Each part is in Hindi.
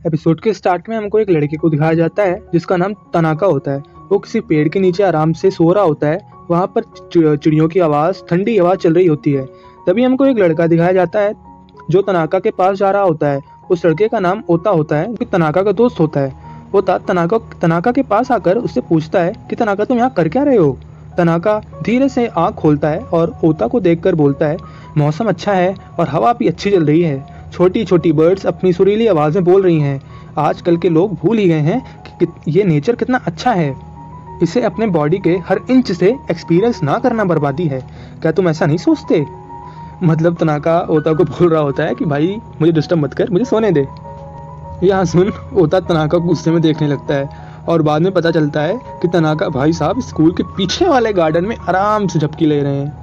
एपिसोड के स्टार्ट में हमको एक लड़के को दिखाया जाता है जिसका नाम तनाका होता है। वो किसी पेड़ के नीचे आराम से सो रहा होता है। वहाँ पर चिड़ियों की आवाज़, ठंडी हवा चल रही होती है। तभी हमको एक लड़का दिखाया जाता है जो तनाका के पास जा रहा होता है। उस लड़के का नाम ओता होता है, जो तनाका का दोस्त होता है। ओता तनाका के पास आकर उससे पूछता है कि तनाका तुम यहाँ कर क्या रहे हो। तनाका धीरे से आँख खोलता है और ओता को देखकर बोलता है, मौसम अच्छा है और हवा भी अच्छी चल रही है। छोटी छोटी बर्ड्स अपनी सुरीली आवाज़ें बोल रही हैं। आजकल के लोग भूल ही गए हैं कि ये नेचर कितना अच्छा है। इसे अपने बॉडी के हर इंच से एक्सपीरियंस ना करना बर्बादी है। क्या तुम ऐसा नहीं सोचते? मतलब तनाका ओता को बोल रहा होता है कि भाई मुझे डिस्टर्ब मत कर, मुझे सोने दे। यहाँ सुन ओता तनाका को गुस्से में देखने लगता है और बाद में पता चलता है कि तनाका भाई साहब स्कूल के पीछे वाले गार्डन में आराम से झपकी ले रहे हैं।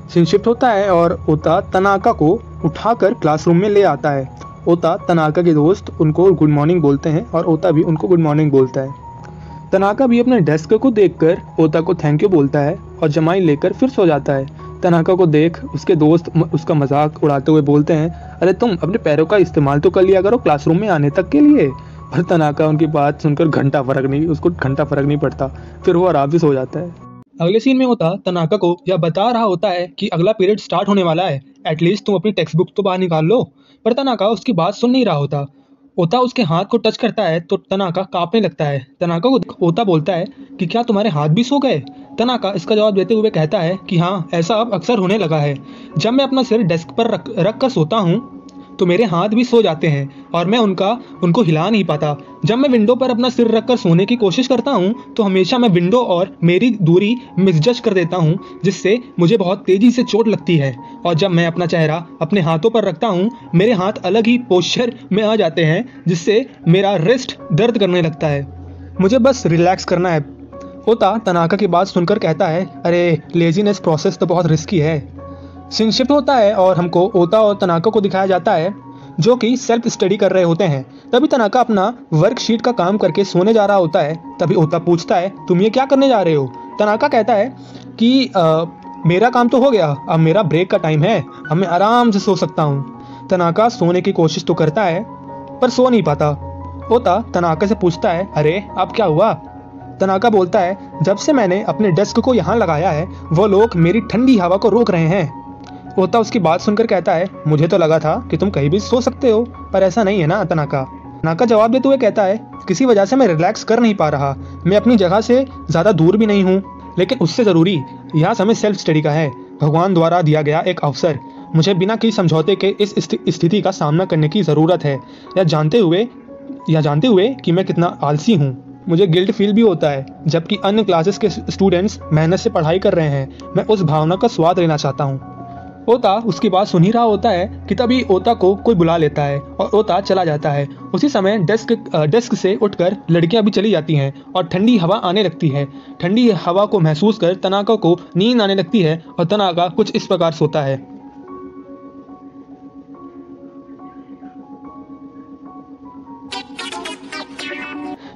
सीन शिफ्ट होता है और ओता तनाका को उठाकर क्लासरूम में ले आता है। ओता तनाका के दोस्त उनको गुड मॉर्निंग बोलते हैं और ओता भी उनको गुड मॉर्निंग बोलता है। तनाका भी अपने डेस्क को देखकर ओता को थैंक यू बोलता है और जमाई लेकर फिर सो जाता है। तनाका को देख उसके दोस्त उसका मजाक उड़ाते हुए बोलते हैं, अरे तुम अपने पैरों का इस्तेमाल तो कर लिया करो क्लासरूम में आने तक के लिए। पर तनाका उनकी बात सुनकर उसको घंटा फर्क नहीं पड़ता। फिर वो आराम से सो जाता है। अगले सीन में होता तनाका को यह बता रहा होता है कि अगला पीरियड स्टार्ट होने वाला है, एटलीस्ट तुम अपनी टेक्स्ट बुक तो बाहर निकाल लो। पर तनाका उसकी बात सुन नहीं रहा होता। ओता उसके हाथ को टच करता है तो तनाका कांपने लगता है। तनाका को ओता बोलता है कि क्या तुम्हारे हाथ भी सो गए? तनाका इसका जवाब देते हुए कहता है कि हाँ, ऐसा अब अक्सर होने लगा है। जब मैं अपना सिर डेस्क पर रख कर सोता हूँ तो मेरे हाथ भी सो जाते हैं और मैं उनको हिला नहीं पाता। जब मैं विंडो पर अपना सिर रखकर सोने की कोशिश करता हूँ तो हमेशा मैं विंडो और मेरी दूरी मिसजज कर देता हूँ, जिससे मुझे बहुत तेज़ी से चोट लगती है। और जब मैं अपना चेहरा अपने हाथों पर रखता हूँ मेरे हाथ अलग ही पोस्चर में आ जाते हैं, जिससे मेरा रिस्ट दर्द करने लगता है। मुझे बस रिलैक्स करना है। ओता तनाका की बात सुनकर कहता है, अरे लेजीनेस प्रोसेस तो बहुत रिस्की है। सीन शिफ्ट होता है और हमको ओता और तनाका को दिखाया जाता है जो कि सेल्फ स्टडी कर रहे होते हैं। तभी तनाका अपना वर्कशीट का काम करके सोने जा रहा होता है। तभी ओता पूछता है, तुम ये क्या करने जा रहे हो? तनाका कहता है कि मेरा काम तो हो गया, अब मेरा ब्रेक का टाइम है, अब मैं आराम से सो सकता हूँ। तनाका सोने की कोशिश तो करता है पर सो नहीं पाता। ओता तनाका से पूछता है, अरे अब क्या हुआ? तनाका बोलता है, जब से मैंने अपने डेस्क को यहाँ लगाया है वो लोग मेरी ठंडी हवा को रोक रहे हैं। ओता उसकी बात सुनकर कहता है, मुझे तो लगा था कि तुम कहीं भी सो सकते हो, पर ऐसा नहीं है ना। तनाका जवाब देते हुए कहता है, किसी वजह से मैं रिलैक्स कर नहीं पा रहा। मैं अपनी जगह से ज़्यादा दूर भी नहीं हूँ, लेकिन उससे ज़रूरी यह समय सेल्फ स्टडी का है। भगवान द्वारा दिया गया एक अवसर। मुझे बिना किसी समझौते के इस स्थिति का सामना करने की ज़रूरत है, यह जानते हुए कि मैं कितना आलसी हूँ। मुझे गिल्ट फील भी होता है जबकि अन्य क्लासेस के स्टूडेंट्स मेहनत से पढ़ाई कर रहे हैं। मैं उस भावना का स्वाद लेना चाहता हूँ। ओता उसकी बात सुन ही रहा होता है कि तभी ओता को कोई बुला लेता है और ओता चला जाता है। उसी समय डेस्क से उठकर लड़कियां भी चली जाती हैं और ठंडी हवा आने लगती है। ठंडी हवा को महसूस कर तनाका को नींद आने लगती है और तनाका कुछ इस प्रकार सोता है।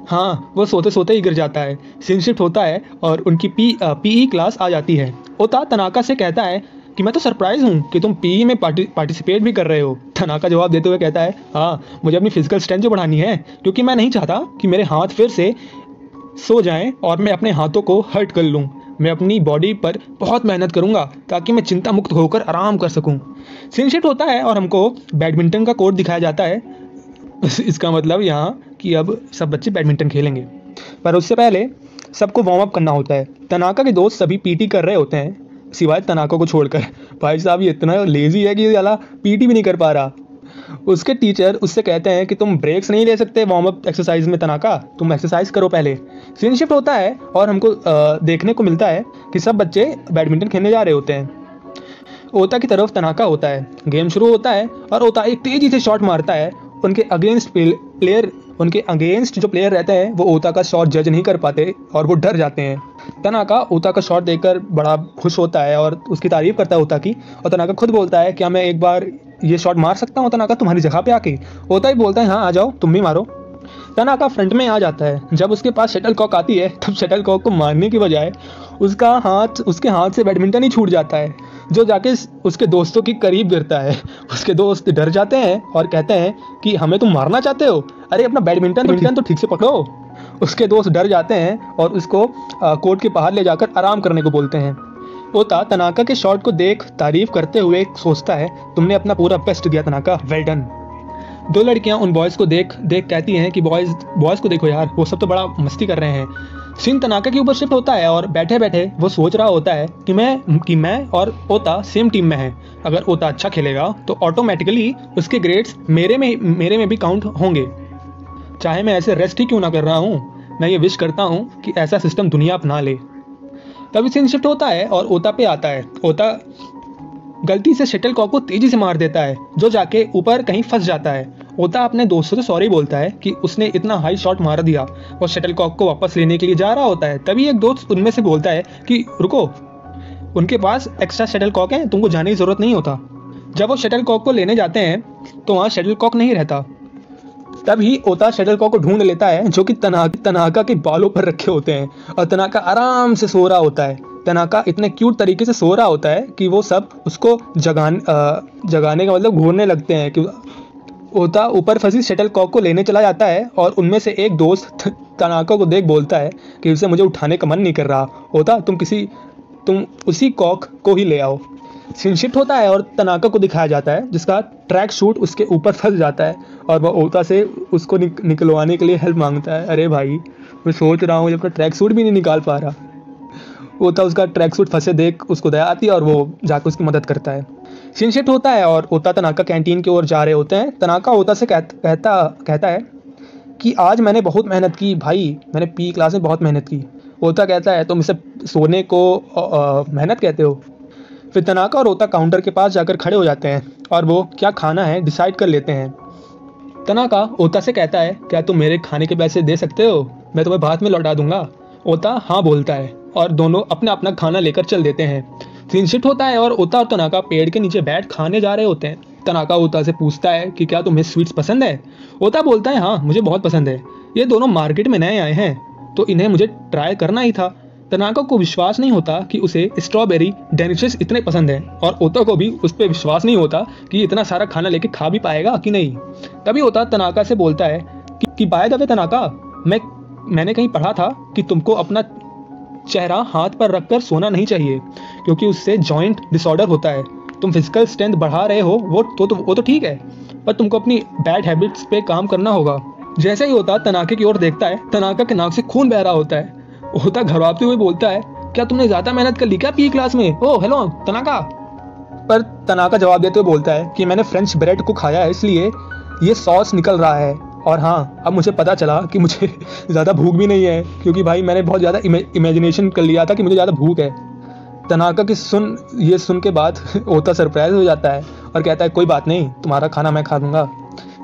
हाँ, वो सोते सोते ही गिर जाता है। सीन शिफ्ट होता है और उनकी पीई क्लास आ जाती है। ओता तनाका से कहता है कि मैं तो सरप्राइज हूँ कि तुम पीई में पार्टिसिपेट भी कर रहे हो। तनाका जवाब देते हुए कहता है, हाँ, मुझे अपनी फिजिकल स्ट्रेंथ जो बढ़ानी है, क्योंकि मैं नहीं चाहता कि मेरे हाथ फिर से सो जाएं और मैं अपने हाथों को हर्ट कर लूँ। मैं अपनी बॉडी पर बहुत मेहनत करूँगा ताकि मैं चिंता मुक्त होकर आराम कर सकूँ। सीन शिफ्ट होता है और हमको बैडमिंटन का कोर्ट दिखाया जाता है। इसका मतलब यहाँ कि अब सब बच्चे बैडमिंटन खेलेंगे, पर उससे पहले सबको वार्म अप करना होता है। तनाका के दोस्त सभी पीटी कर रहे होते हैं सिवाय तनाका को छोड़कर। भाई साहब ये इतना लेजी है कि ये साला पीटी भी नहीं कर पा रहा। उसके टीचर उससे कहते हैं कि तुम ब्रेक्स नहीं ले सकते वार्म अप एक्सरसाइज में, तनाका तुम एक्सरसाइज करो पहले। सीन शिफ्ट होता है और हमको देखने को मिलता है कि सब बच्चे बैडमिंटन खेलने जा रहे होते हैं। ओता की तरफ तनाका होता है। गेम शुरू होता है और ओता एक तेजी से शॉट मारता है। उनके अगेंस्ट जो प्लेयर रहते हैं वो ओता का शॉट जज नहीं कर पाते और वो डर जाते हैं। तनाका ओता का शॉट देखकर बड़ा खुश होता है और उसकी तारीफ करता है ओता की। और तनाका खुद बोलता है, क्या मैं एक बार ये शॉट मार सकता हूँ तनाका तुम्हारी जगह पे आके? ओता ही बोलता है, हाँ आ जाओ, तुम भी मारो। तनाका फ्रंट में आ जाता है। जब उसके पास शटल कॉक आती है तब शटल कॉक को मारने की बजाय उसके हाथ से बैडमिंटन ही छूट जाता है, जो जाके उसके दोस्तों के करीब गिरता है। उसके दोस्त डर जाते हैं और कहते हैं कि हमें तुम मारना चाहते हो, अरे अपना बैडमिंटन तो ठीक से पकड़ो। उसके दोस्त डर जाते हैं और उसको कोर्ट के बाहर ले जाकर आराम करने को बोलते हैं। ओता तनाका के शॉट को देख तारीफ करते हुए सोचता है, तुमने अपना पूरा बेस्ट दिया तनाका, वेल डन। दो लड़कियां उन बॉयज़ को देख कहती हैं कि बॉयज़ को देखो यार, वो सब तो बड़ा मस्ती कर रहे हैं। सीन तनाका के ऊपर शिफ्ट होता है और बैठे बैठे वो सोच रहा होता है कि मैं और ओता सेम टीम में हैं। अगर ओता अच्छा खेलेगा तो ऑटोमेटिकली उसके ग्रेड्स मेरे में भी काउंट होंगे, चाहे मैं ऐसे रेस्ट ही क्यों ना कर रहा हूँ। मैं ये विश करता हूँ कि ऐसा सिस्टम दुनिया अपना ले। तभी सीन शिफ्ट होता है और ओता पे आता है। ओता गलती से शटल कॉक को तेजी से मार देता है, जो जाके ऊपर कहीं फंस जाता है। ओता अपने दोस्तों से सॉरी बोलता है कि उसने इतना हाई शॉट मार दिया और शटल कॉक को वापस लेने के लिए जा रहा होता है। तभी एक दोस्त उनमें से बोलता है कि रुको, उनके पास एक्स्ट्रा शटल कॉक है, तुमको जाने की जरूरत नहीं होता। जब वो शटल कॉक को लेने जाते हैं तो वहाँ शटल कॉक नहीं रहता। तभी ओता शटल कॉक को ढूंढ लेता है, जो कि तनाका के बालों पर रखे होते हैं और तनाका आराम से सो रहा होता है। तनाका इतने क्यूट तरीके से सो रहा होता है कि वो सब उसको जगाने का मतलब घूरने लगते हैं। कि ओता ऊपर फंसी शटल कॉक को लेने चला जाता है और उनमें से एक दोस्त तनाका को देख बोलता है कि उसे मुझे उठाने का मन नहीं कर रहा, ओता तुम उसी कॉक को ही ले आओ। सीन शिफ्ट होता है और तनाका को दिखाया जाता है, जिसका ट्रैक सूट उसके ऊपर फंस जाता है और वह ओता से उसको निकलवाने के लिए हेल्प मांगता है। अरे भाई, मैं सोच रहा हूँ जब अपना ट्रैक सूट भी नहीं निकाल पा रहा। ओता उसका ट्रैक सूट फंसे देख उसको दया आती है और वो जाकर उसकी मदद करता है। सीन शिफ्ट होता है और ओता तनाका कैंटीन की ओर जा रहे होते हैं। तनाका ओता से कहता है कि आज मैंने बहुत मेहनत की भाई, मैंने पी क्लास में बहुत मेहनत की। ओता कहता है तुम इसे सोने को मेहनत कहते हो। फिर तनाका और ओता काउंटर के पास जाकर खड़े हो जाते हैं और वो क्या खाना है डिसाइड कर लेते हैं। तनाका ओता से कहता है, क्या तुम मेरे खाने के पैसे दे सकते हो, मैं तुम्हें बाद में लौटा दूंगा। ओता हाँ बोलता है और दोनों अपना अपना खाना लेकर चल देते हैं। सीन शिफ्ट होता है और ओता और तनाका पेड़ के नीचे बैठ खाने जा रहे होते हैं। तनाका ओता से पूछता है कि क्या तुम्हें स्वीट्स पसंद है। ओता बोलता है हाँ मुझे बहुत पसंद है, ये दोनों मार्केट में नए आए हैं तो इन्हें मुझे ट्राई करना ही था। तनाका को विश्वास नहीं होता कि उसे स्ट्रॉबेरी डेलिशियस इतने पसंद हैं और ओता को भी उस पर विश्वास नहीं होता कि इतना सारा खाना लेके खा भी पाएगा कि नहीं। तभी ओता तनाका से बोलता है कि बाय द वे तनाका, मैंने कहीं पढ़ा था कि तुमको अपना चेहरा हाथ पर रखकर सोना नहीं चाहिए क्योंकि उससे जॉइंट डिसऑर्डर होता है। तुम फिजिकल स्ट्रेंथ बढ़ा रहे हो वो तो ठीक है, पर तुमको अपनी बैड हैबिट्स पे काम करना होगा। जैसे ही ओता तनाके की ओर देखता है, तनाका के नाक से खून बह रहा होता है। ओता घबराते हुए बोलता है, क्या तुमने ज्यादा मेहनत कर ली क्या पी क्लास में? Oh hello Tanaka. पर तनाका जवाब देते हुए बोलता है कि मैंने फ्रेंच ब्रेड को खाया है इसलिए ये सॉस निकल रहा है, और हाँ अब मुझे पता चला कि मुझे ज़्यादा भूख भी नहीं है क्योंकि भाई मैंने बहुत ज़्यादा इमेजिनेशन कर लिया था कि मुझे ज़्यादा भूख है। तनाका की ये सुन के बाद ओता सरप्राइज हो जाता है और कहता है कोई बात नहीं, तुम्हारा खाना मैं खा दूंगा।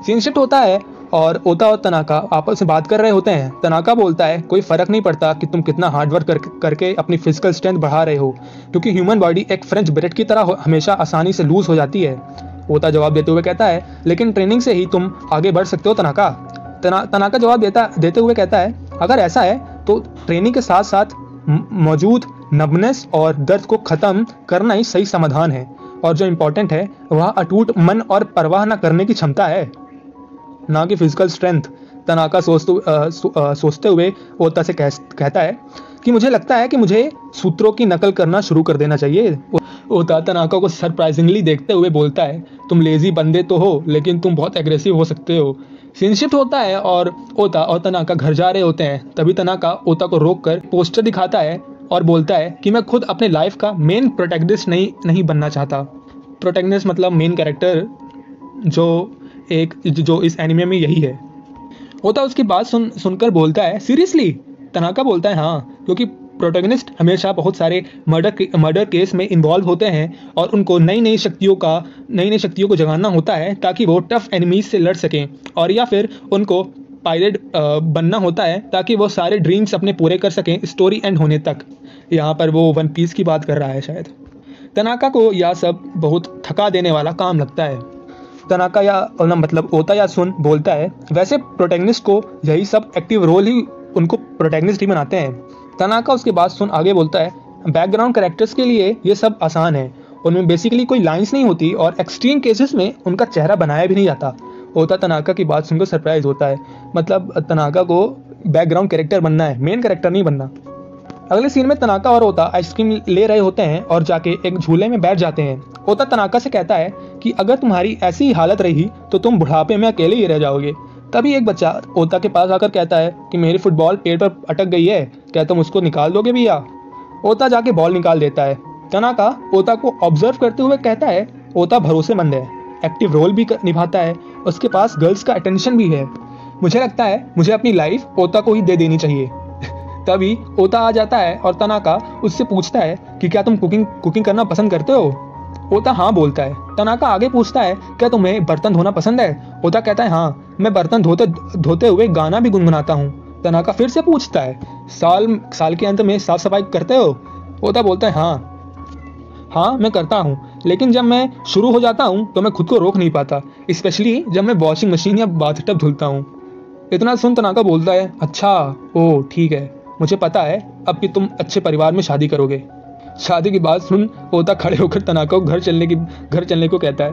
सीन शिफ्ट होता है और ओता और तनाका आपस में बात कर रहे होते हैं। तनाका बोलता है कोई फ़र्क नहीं पड़ता कि तुम कितना हार्डवर्क करके अपनी फिजिकल स्ट्रेंथ बढ़ा रहे हो, क्योंकि ह्यूमन बॉडी एक फ्रेंच ब्रेड की तरह हमेशा आसानी से लूज हो जाती है। ओता जवाब देते हुए कहता है लेकिन ट्रेनिंग से ही तुम आगे बढ़ सकते हो तनाका। तनाका जवाब देते हुए कहता है अगर ऐसा है तो ट्रेनिंग के साथ साथ मौजूद नबनेस और दर्द को ख़त्म करना ही सही समाधान है, और जो इम्पोर्टेंट है वह अटूट मन और परवाह न करने की क्षमता है, ना कि फिजिकल स्ट्रेंथ। तनाका सोचते हुए ओता से कहता है कि मुझे लगता है कि मुझे सूत्रों की नकल करना शुरू कर देना चाहिए। ओता तनाका को सरप्राइजिंगली देखते हुए बोलता है तुम लेजी बंदे तो हो लेकिन तुम बहुत एग्रेसिव हो सकते हो। सीन शिफ्ट होता है और ओता और तनाका घर जा रहे होते हैं। तभी तनाका ओता को रोककर पोस्टर दिखाता है और बोलता है कि मैं खुद अपने लाइफ का मेन प्रोटैगनिस्ट नहीं बनना चाहता। प्रोटैगनिस्ट मतलब मेन कैरेक्टर, जो इस एनिमे में यही है। ओता उसकी बात सुनकर बोलता है सीरियसली? तनाका बोलता है हाँ, क्योंकि प्रोटैगनिस्ट हमेशा बहुत सारे मर्डर केस में इन्वॉल्व होते हैं और उनको नई नई शक्तियों को जगाना होता है ताकि वो टफ एनिमीज से लड़ सकें, और या फिर उनको पायलट बनना होता है ताकि वो सारे ड्रीम्स अपने पूरे कर सकें स्टोरी एंड होने तक। यहाँ पर वो वन पीस की बात कर रहा है शायद। तनाका को यह सब बहुत थका देने वाला काम लगता है। तनाका या मतलब ओता या सुन बोलता है, वैसे प्रोटैगनिस्ट को यही सब एक्टिव रोल ही उनको प्रोटैगनिस्ट ही बनाते हैं। तनाका उसके बाद सुन आगे बोलता है, बैकग्राउंड कैरेक्टर्स के लिए ये सब आसान है, उनमें बेसिकली कोई लाइंस नहीं होती और एक्सट्रीम केसेस में उनका चेहरा बनाया भी नहीं जाता। ओता तनाका की बात सुनकर सरप्राइज होता है, मतलब तनाका को बैकग्राउंड कैरेक्टर बनना है, मेन कैरेक्टर नहीं बनना। अगले सीन में तनाका और ओता आइसक्रीम ले रहे होते हैं और जाके एक झूले में बैठ जाते हैं। ओता तनाका से कहता है कि अगर तुम्हारी ऐसी ही हालत रही तो तुम बुढ़ापे में अकेले ही रह जाओगे। तभी एक बच्चा ओता के पास आकर कहता है कि मेरी फुटबॉल पेड़ पर अटक गई है, क्या तुम उसको निकाल दोगे भैया? ओता जाके बॉल निकाल देता है। तनाका ओता को ऑब्जर्व करते हुए कहता है, ओता भरोसेमंद है, एक्टिव रोल भी निभाता है, उसके पास गर्ल्स का अटेंशन भी है। मुझे लगता है मुझे अपनी लाइफ ओता को ही दे देनी चाहिए। तभी ओता आ जाता है और तनाका उससे पूछता है कि क्या तुम कुकिंग करना पसंद करते हो? ओता हाँ बोलता है। तनाका आगे पूछता है, क्या तुम्हें बर्तन धोना पसंद है? ओता कहता है, हाँ, मैं बर्तन धोते हुए गाना भी गुनगुनाता हूँ। तनाका फिर से पूछता है, साल के अंत में साफ सफाई करते हो? ओता बोलता है, हाँ मैं करता हूँ, लेकिन जब मैं शुरू हो जाता हूँ तो मैं खुद को रोक नहीं पाता, स्पेशली जब मैं वॉशिंग मशीन या बाथटब धुलता हूँ। इतना सुन तनाका बोलता है, अच्छा, ओह ठीक है, मुझे पता है अब कि तुम अच्छे परिवार में शादी करोगे। शादी की बात सुन ओता खड़े होकर तनाका को घर चलने को कहता है।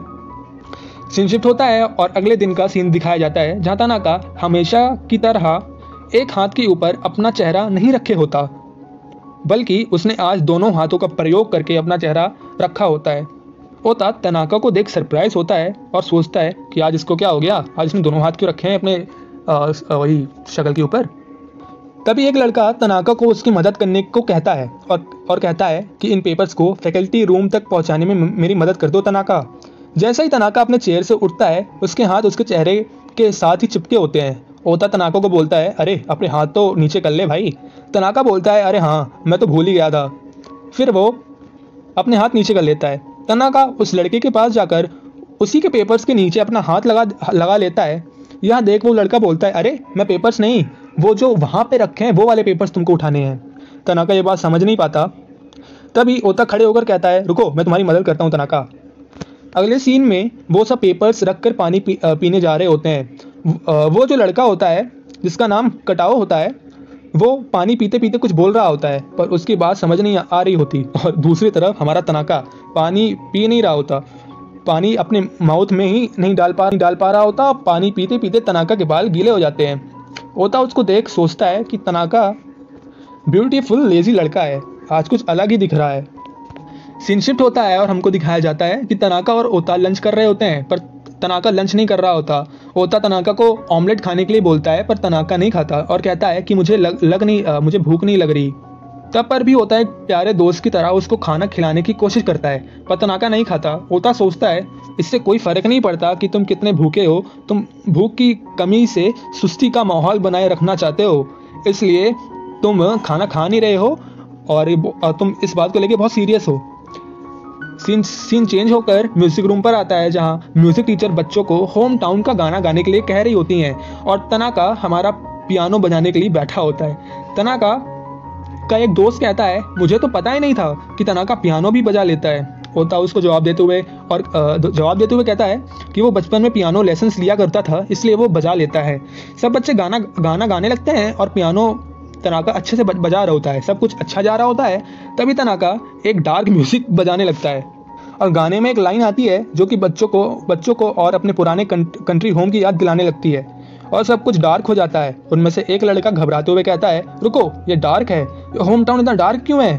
सीन शिफ्ट होता है और अगले दिन का सीन दिखाया जाता है, जहाँ तनाका हमेशा की तरह एक हाथ के ऊपर अपना चेहरा नहीं रखे होता, बल्कि उसने आज दोनों हाथों का प्रयोग करके अपना चेहरा रखा होता है। ओता तनाका को देख सरप्राइज होता है और सोचता है कि आज इसको क्या हो गया, आज इसने दोनों हाथ क्यों रखे हैं अपने वही शक्ल के ऊपर। तभी एक लड़का तनाका को उसकी मदद करने को कहता है और कहता है कि इन पेपर्स को फैकल्टी रूम तक पहुंचाने में मेरी मदद कर दो तनाका। जैसे ही तनाका अपने चेयर से उठता है, उसके हाथ उसके चेहरे के साथ ही चिपके होते हैं। ओता तनाका को बोलता है, अरे अपने हाथ तो नीचे कर ले भाई। तनाका बोलता है, अरे हाँ, मैं तो भूल ही गया था। फिर वो अपने हाथ नीचे कर लेता है। तनाका उस लड़के के पास जाकर उसी के पेपर्स के नीचे अपना हाथ लगा लेता है। यह देख वो लड़का बोलता है, अरे मैं पेपर्स नहीं, वो जो वहाँ पे रखे हैं वो वाले पेपर्स तुमको उठाने हैं। तनाका ये बात समझ नहीं पाता। तभी ओता खड़े होकर कहता है, रुको, मैं तुम्हारी मदद करता हूँ तनाका। अगले सीन में वो सब पेपर्स रख कर पानी पीने जा रहे होते हैं। वो जो लड़का होता है जिसका नाम कटाओ होता है, वो पानी पीते पीते कुछ बोल रहा होता है, पर उसकी बात समझ नहीं आ रही होती। और दूसरी तरफ हमारा तनाका पानी पी नहीं रहा होता, पानी अपने माउथ में ही नहीं डाल पा रहा होता। पानी पीते पीते तनाका के बाल गीले हो जाते हैं। ओता उसको देख सोचता है कि तनाका ब्यूटीफुल लेजी लड़का है, आज कुछ अलग ही दिख रहा है। सीन शिफ्ट होता है और हमको दिखाया जाता है कि तनाका और ओता लंच कर रहे होते हैं, पर तनाका लंच नहीं कर रहा होता। ओता तनाका को ऑमलेट खाने के लिए बोलता है, पर तनाका नहीं खाता और कहता है कि मुझे भूख नहीं लग रही। तब पर भी ओता एक प्यारे दोस्त की तरह उसको खाना खिलाने की कोशिश करता है, पर तनाका नहीं खाता। ओता सोचता है, इससे कोई फर्क नहीं पड़ता कि तुम कितने भूखे हो, तुम भूख की कमी से सुस्ती का माहौल बनाए रखना चाहते हो, इसलिए तुम खाना खा नहीं रहे हो और तुम इस बात को लेके बहुत सीरियस हो। सीन चेंज होकर म्यूजिक रूम पर आता है, जहाँ म्यूजिक टीचर बच्चों को होम टाउन का गाना गाने के लिए कह रही होती हैं और तनाका हमारा पियानो बजाने के लिए बैठा होता है। तनाका का एक दोस्त कहता है, मुझे तो पता ही नहीं था कि तनाका पियानो भी बजा लेता है। ओता उसको जवाब देते हुए कहता है कि वो बचपन में पियानो लेसन्स लिया करता था, इसलिए वो बजा लेता है। सब बच्चे गाना गाने लगते हैं और पियानो तनाका अच्छे से बजा रहा होता है, सब कुछ अच्छा जा रहा होता है। तभी तनाका एक डार्क म्यूजिक बजाने लगता है और गाने में एक लाइन आती है जो कि बच्चों को और अपने पुराने कंट्री होम की याद दिलाने लगती है और सब कुछ डार्क हो जाता है। उनमें से एक लड़का घबराते हुए कहता है, रुको, ये डार्क है, होम टाउन इतना डार्क क्यों है?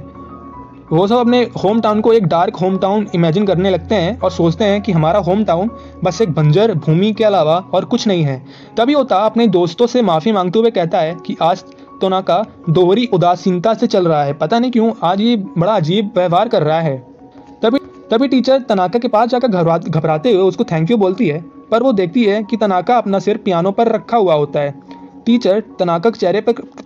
वो सब अपने होम टाउन को एक डार्क होम टाउन इमेजिन करने लगते हैं और सोचते हैं कि हमारा होम टाउन बस एक बंजर भूमि के अलावा और कुछ नहीं है। तभी ओता अपने दोस्तों से माफ़ी मांगते हुए कहता है कि आज तनाका दोहरी उदासीनता से चल रहा है, पता नहीं क्यों आज ये बड़ा अजीब व्यवहार कर रहा है। तभी टीचर तनाका के पास जाकर घबराते हुए उसको थैंक यू बोलती है, पर वो देखती है कि तनाका अपना सिर पियानो पर रखा हुआ होता है। टीचर तनाका के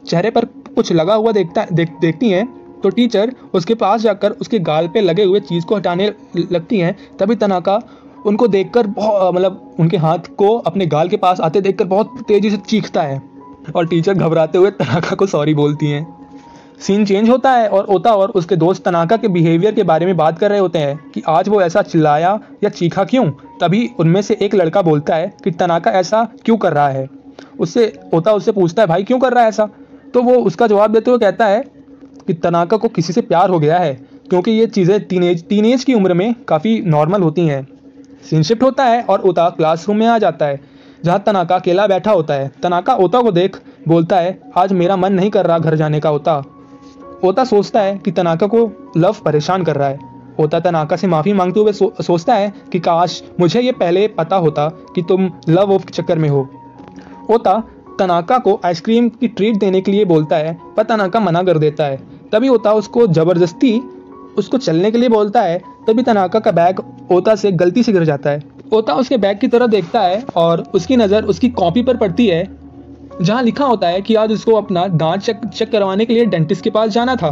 चेहरे पर कुछ लगा हुआ देखती हैं, तो टीचर उसके पास जाकर उसके गाल पे लगे हुए चीज़ को हटाने लगती हैं। तभी तनाका उनको देखकर उनके हाथ को अपने गाल के पास आते देखकर बहुत तेज़ी से चीखता है और टीचर घबराते हुए तनाका को सॉरी बोलती हैं। सीन चेंज होता है और ओता और उसके दोस्त तनाका के बिहेवियर के बारे में बात कर रहे होते हैं कि आज वो ऐसा चिल्लाया या चीखा क्यों। तभी उनमें से एक लड़का बोलता है कि तनाका ऐसा क्यों कर रहा है। ओता उससे पूछता है भाई क्यों कर रहा है ऐसा। तो वो उसका जवाब देते हुए कहता है कि तनाका को किसी से प्यार हो गया है, क्योंकि ये चीज़ें टीनेज की उम्र में काफ़ी नॉर्मल होती हैं। सीन शिफ्ट होता है और ओता क्लासरूम में आ जाता है जहाँ तनाका अकेला बैठा होता है। तनाका ओता को देख बोलता है आज मेरा मन नहीं कर रहा घर जाने का। ओता सोचता है कि तनाका को लव परेशान कर रहा है। ओता तनाका से माफ़ी मांगते हुए सोचता है कि काश मुझे ये पहले पता होता कि तुम लव ऑफ के चक्कर में हो। ओता तनाका को आइसक्रीम की ट्रीट देने के लिए बोलता है पर तनाका मना कर देता है। तभी ओता उसको ज़बरदस्ती उसको चलने के लिए बोलता है। तभी तनाका का बैग ओता से गलती से गिर जाता है। ओता उसके बैग की तरफ देखता है और उसकी नज़र उसकी कॉपी पर पड़ती है जहाँ लिखा होता है कि आज उसको अपना दांत चेक करवाने के लिए डेंटिस्ट के पास जाना था।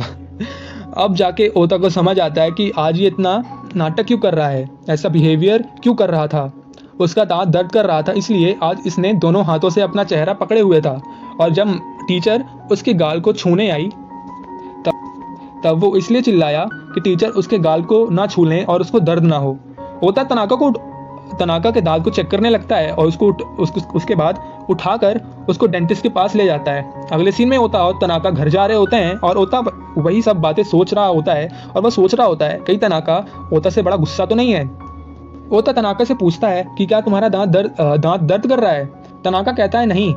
अब जाके ओता को समझ आता है कि आज ये इतना नाटक क्यों कर रहा है, ऐसा बिहेवियर क्यों कर रहा था। उसका दांत दर्द कर रहा था, इसलिए आज इसने दोनों हाथों से अपना चेहरा पकड़े हुए था। और जब टीचर उसके गाल को छूने आई तब वो इसलिए चिल्लाया कि टीचर उसके गाल को ना छू लें और उसको दर्द ना हो। ओता तनाका के दांत को चेक करने लगता है और उसके बाद उठाकर उसको डेंटिस्ट के पास ले जाता है। अगले सीन में ओता और तनाका घर जा रहे होते हैं और ओता वही सब बातें सोच रहा होता है और वह सोच रहा होता है कहीं तनाका ओता से बड़ा गुस्सा तो नहीं है। ओता तनाका से पूछता है कि क्या तुम्हारा दांत दर्द कर रहा है। तनाका कहता है नहीं,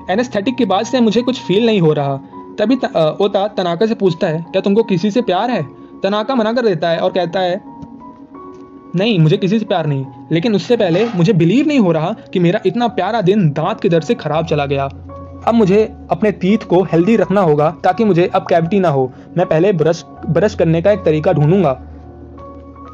एनेस्थेटिक के बाद से मुझे कुछ फील नहीं हो रहा। तभी ओता तनाका से पूछता है क्या तुमको किसी से प्यार है। तनाका मना कर देता है और कहता है नहीं, मुझे किसी से प्यार नहीं, लेकिन उससे पहले मुझे बिलीव नहीं हो रहा कि मेरा इतना प्यारा दिन दांत के दर्द से खराब चला गया। अब मुझे अपने टीथ को हेल्दी रखना होगा ताकि मुझे अब कैविटी ना हो। मैं पहले ब्रश करने का एक तरीका ढूंढूंगा।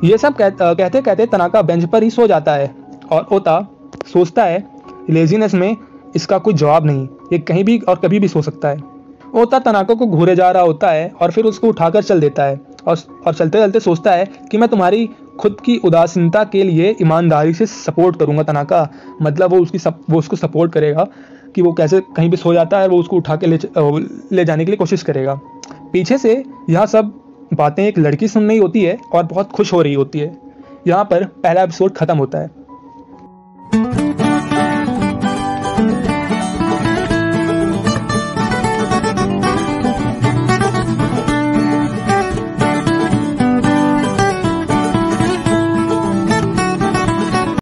ये सब कहते कहते तनाका बेंच पर ही सो जाता है और ओता सोचता है लेजीनेस में इसका कोई जवाब नहीं, ये कहीं भी और कभी भी सो सकता है। ओता तनाका को घूरे जा रहा होता है और फिर उसको उठाकर चल देता है और चलते चलते सोचता है कि मैं तुम्हारी खुद की उदासीनता के लिए ईमानदारी से सपोर्ट करूंगा तनाका। मतलब वो उसको सपोर्ट करेगा कि वो कैसे कहीं भी सो जाता है, वो उसको उठा के ले जाने के लिए कोशिश करेगा। पीछे से यह सब बातें एक लड़की सुन रही होती है और बहुत खुश हो रही होती है। यहाँ पर पहला एपिसोड खत्म होता है।